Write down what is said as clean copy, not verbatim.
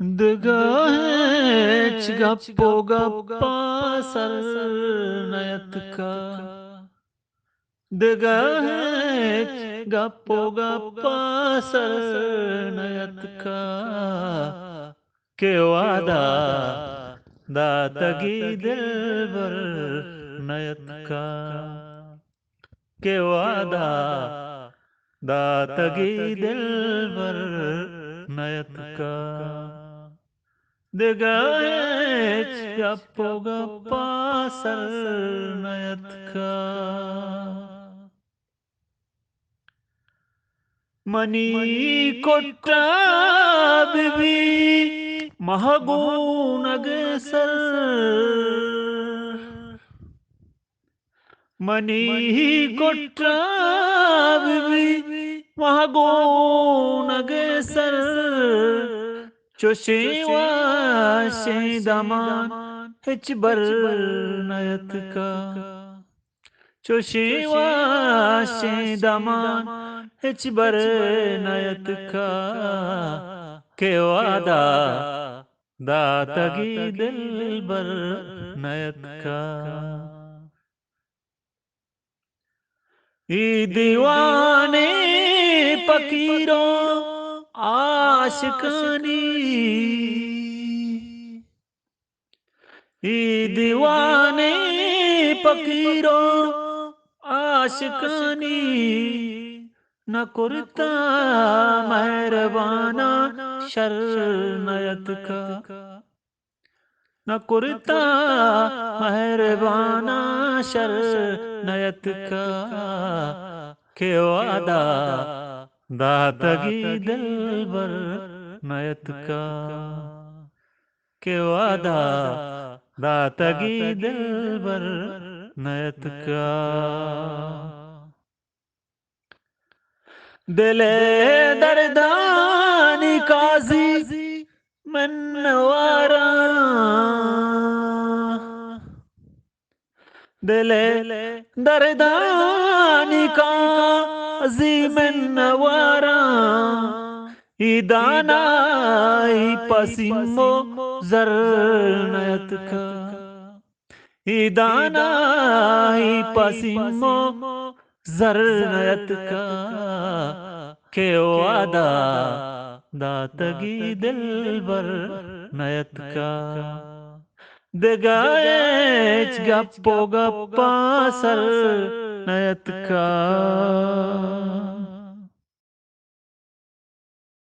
Dgaech gappo gappa sarnayatka. Dgaech gappo gappa sarnayatka. के वादा दातगी दिलबर नयत का के वादा दातगी दिलबर नयत का दिगाएच गप्पो गप्पा सर नयत का मनी कोट्टा बिबी महगूनग सर मनी कोट्टा बिबी महगूनग सर चोशेवा शे दामान हिच बर नयत का चोशेवा शे दामान हिच बर नयत का के वादा दातगी दिल बर नयत का ई दीवाने फकीरों आशिकानी ई दीवाने फकीरों आशिकानी न कुरता मेहरबाना शरनयत का न कुरता मेहरबाना शरनयत का के वादा दातगी दिलबर नयत का के वादा दातगी दिलबर नयत का दिले दर्दानी काजी मनवारा दिले दर्दानी काजी मनवारा इदानाई पसिमो जरनयत का इदानाई पसिमो जरनयत का के वादा दातगी दिलबर नयत का दगाएच गप्पो गप्पा सर नयत का